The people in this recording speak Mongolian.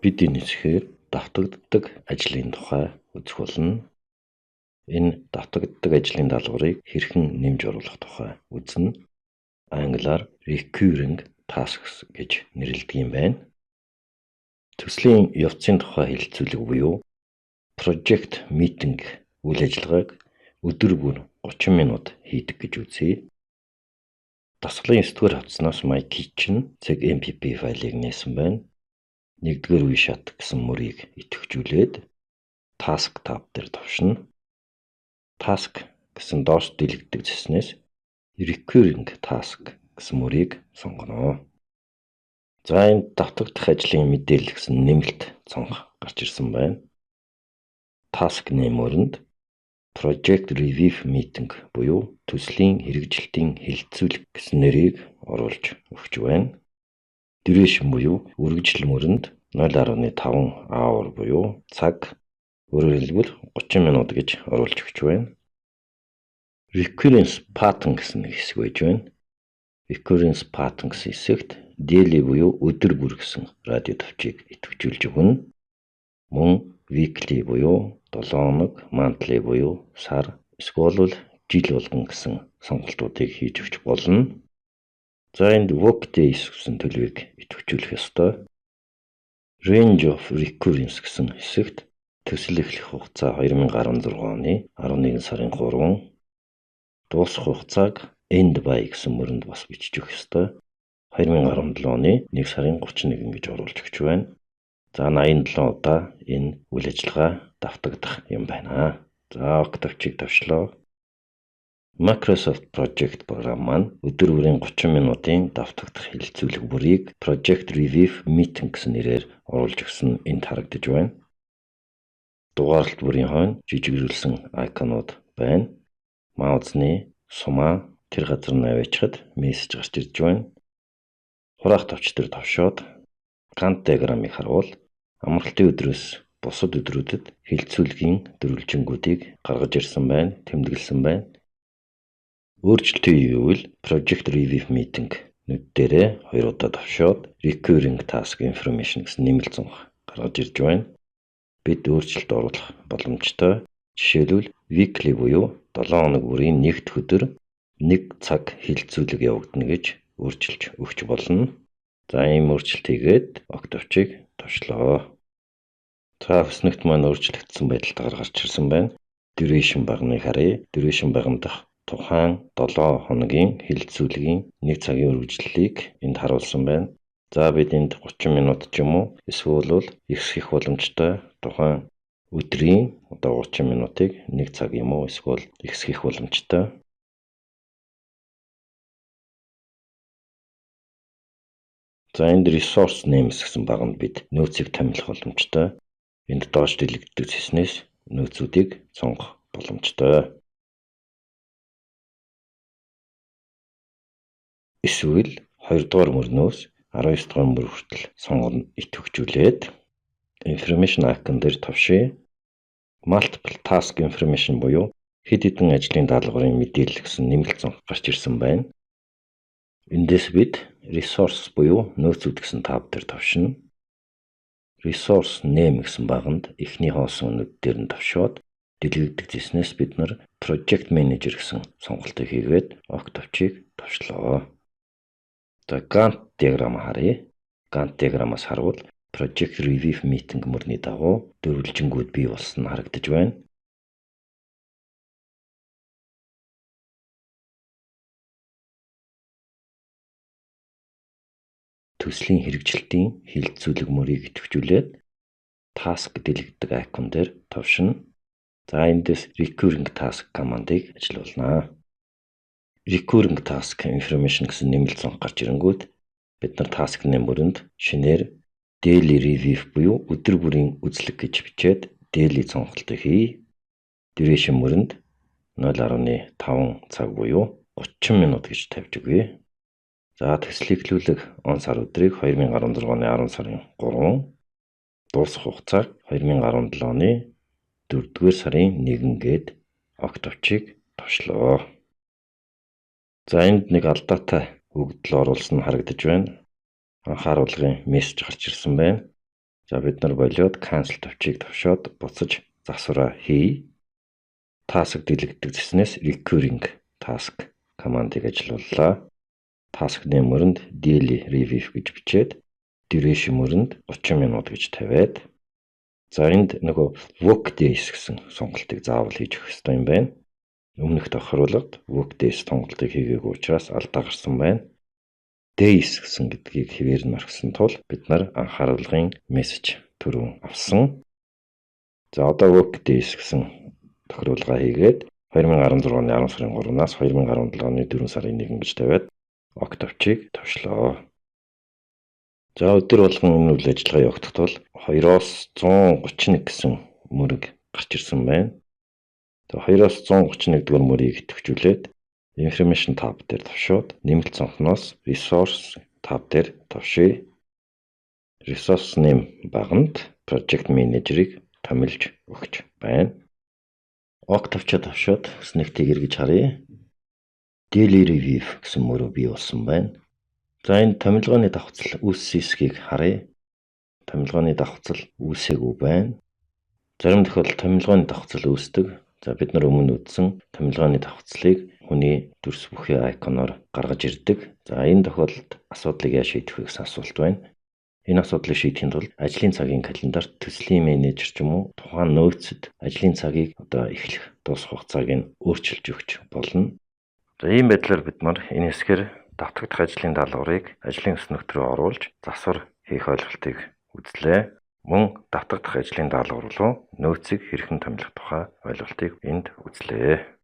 Бид энэ хэсгээр давтагддаг ажлын тухай үзэх болно. Энэ давтагддаг ажлын даалгаврыг хэрхэн нэмж оруулах тухай үзнэ. Англиар recurring tasks гэж нэрлэдэг юм байна. Төслийн явцын тухай хэлэлцүүлэг буюу project meeting үйл ажиллагааг өдөр бүр 30 минут хийдэг гэж үзье. Дасгалын 9-р хавцнаас My Kitchen .mpp файлыг нээсэн байна. 1-р үе шат гэсэн мөрийг идэвхжүүлээд Task tab дээр товшно. Task гэсэн доош дэлгэдэг цэснээс Recurring Task гэсэн мөрийг сонгоно. За энэ давтагдах ажлын мэдээлэл гэсэн нэмэлт цонх гарч ирсэн байна. Task name-өрөнд Project Review Meeting буюу төслийн хэрэгжилтийн хэлэлцүүлэг гэсэн нэрийг оруулж өгч байна. Duration буюу үргэлжлэл мөрөнд 0.5 hour буюу цаг, өөрөөр хэлбэл 30 минут гэж оруулж өгч байна. Recurrence pattern гэсэн хэсэг байж байна. Recurrence pattern гэсэн хэсэгт daily буюу өдөр бүр гэсэн радио товчийг идэвхжүүлж өгнө. Мөн weekly буюу 7 хоног, monthly буюу сар, эсвэл жил болгон гэсэн сонголтуудыг хийж өгч болно. За энд work days гэсэн төлөвийг идэвхжүүлэх ёстой. Range of recurrence гэсэн хэсэгт төсөл эхлэх хугацаа 2016 оны 11 сарын 3, дуусах хугацааг end by гэсэн мөрөнд бас бичиж өгөх ёстой. 2017 оны 1 сарын 31 гэж оруулж өгч байна. За 87 удаа энэ үйл ажиллагаа давтагдах юм байна. За ок товчийг товшлоо. Microsoft Project програм маань өдөр бүрийн 30 минутын давтагдах хэлэлцүүлэг бүрийг Project Review Meeting гэсэн нэрээр оруулж өгсөн энд харагдаж байна. Дугаарлалт бүрийн хойно жижигрүүлсэн айконууд байна. Маузны сумаа тэр газар навьячхад мессеж гарч ирж байна. Хураах товч дээр товшоод Gantt диаграмыг харуул амралтын өдрөөс бусад өдрүүдэд хэлэлцүүлгийн дөрвөлжингүүдийг гаргаж ирсэн байна, тэмдэглэсэн байна. Өөрчлөлтөө хийвэл Project Review Meeting нүд дээрээ 2 удаа товшоод Recurring Task Information гэсэн нэмэлт цонх гаргаж ирж байна. Бид өөрчлөлт оруулах боломжтой. Жишээлбэл weekly буюу 7 хоног бүрийн 1 дэх өдөр 1 цаг хэлэлцүүлэг явагдана гэж өөрчилж өгч болно. За ийм өөрчлөлт хийгээд ок товчийг товшлоо. За хүснэгт маань өөрчлөгдсөн байдалтайгаар гарч ирсэн байна. Duration багныг харъя. Duration багн дахь тухайн 7 хоногийн хэлэлцүүлгийн 1 цагийн үргэлжлэлийг энд харуулсан байна. За бид энд 30 минут ч юм уу эсвэл ихсгэх боломжтой тухайн өдрийн 30 минутыг 1 цаг юм уу эсвэл ихсгэх боломжтой. За энд resource names гэсэн баганд бид нөөцийг томилох боломжтой. Энд доош дэлгэдэг цэснээс нөөцүүдийг сонгох боломжтой. Эсвэл 2 дугаар мөрнөөс 19 дугаар мөр хүртэл сонгоно идэвхжүүлээд Information icon дээр товшъя. Multiple Task Information буюу хэд хэдэн ажлын даалгаврын мэдээлэл гэсэн нэмэлт цонх гарч ирсэн байна. Эндээс бид Resource буюу нөөцүүд гэсэн тав дээр товшино. Resource Name гэсэн баганд эхний хоосон нүд дээр нь товшоод дэлгэгдэх зэснээс бид нар Project Manager гэсэн сонголтыг хийгээд ок товчийг товшлоо. За Gantt диаграм харъя. Gantt диаграмаас харуул Project Review Meeting мөрний дагуу дөрвөлжингүүд бий болсон нь харагдаж байна. Төслийн хэрэгжилтийн хэлэлцүүлэг мөрийг идэвхжүүлээд Task дэлгэдэг айкон дээр товшино. За эндээс Recurring Task командыг ажиллуулнаа. Recurring Task Information гэсэн нэмэлт цонх гарч ирэнгүүт бид нар Task name-өрөнд шинээр Daily Review буюу өдөр бүрийн үзлэг гэж бичээд Daily цонхолтыг хий. Duration мөрөнд 0.5 цаг буюу 30 минут гэж тавьж өгье. За төсөл эхлүүлэх он сар өдрийг 2016 оны 10 сарын 3, дуусах хугацааг 2017 оны 4-р сарын 1 гээд ок товчийг товшлоо. За энд нэг алдаатай өгөгдөл оруулсан нь харагдаж байна. Анхааруулгын мессеж гарч ирсэн байна. За бид нар болиод cancel товчийг товшоод буцаж засвараа хий. Task дэлгдэг зэснээс recurring task командыг ажиллууллаа. Task name мөрөнд daily review гэж бичээд duration мөрөнд 30 минут гэж тавиад за энд нөгөө work days гэсэн сонголтыг заавал хийж өгөх ёстой юм байна. Өмнөх тохируулгад work days сонголтыг хийгээгүй учраас алдаа гарсан байна. Days гэсэн гэдгийг хэвээр нь орхисон тул бид нар анхааруулгын мессеж түрүүн авсан. За одоо work days гэсэн тохируулгаа хийгээд 2016 оны 10 сарын 3-наас 2017 оны 4 сарын 1 гэж тавиад ок товчийг товшлоо. За өдөр болгон энэ үйл ажиллагаа явагдах тул 2-оос 131 гэсэн мөрөг гарч ирсэн байна. Тэгээ 2-оос 131 дугаар мөрийг идэвхжүүлээд Information tab дээр товшоод нэмэлт цонхноос Resource tab дээр товшъя. Resource name баганд Project Manager-ыг томилж өгч байна. Ок товчоо товшоод снэгтийг эргэж харъя. Daily Review гэсэн мөрөө бий болсон байна. За энэ томилгооны давхцал үүссэн хэсгийг харъя. Томилгооны давхцал үүсээгүй байна. Зарим тохиолдолд томилгооны давхцал үүсдэг. За бид нар өмнө үзсэн томилгооны давхцлыг хүний дүрс бүхий айконоор гаргаж ирдэг. За энэ тохиолдолд асуудлыг яаж шийдэх вэ гэсэн асуулт байна. Энэ асуудлыг шийдэхин тулд ажлын цагийн календарт төслийн менежер ч юм уу тухайн нөөцөд ажлын цагийг эхлэх дуусах хугацааг нь өөрчилж өгч болно. За ийм байдлаар бид нар энэ хэсгээр давтагдах ажлын даалгаврыг ажлын өснөгт рүү оруулж засвар хийх ойлголтыг үзлээ. Мөн давтагдах ажлын даалгавар руу нөөцийг хэрхэн томилох тухай ойлголтыг энд үзлээ.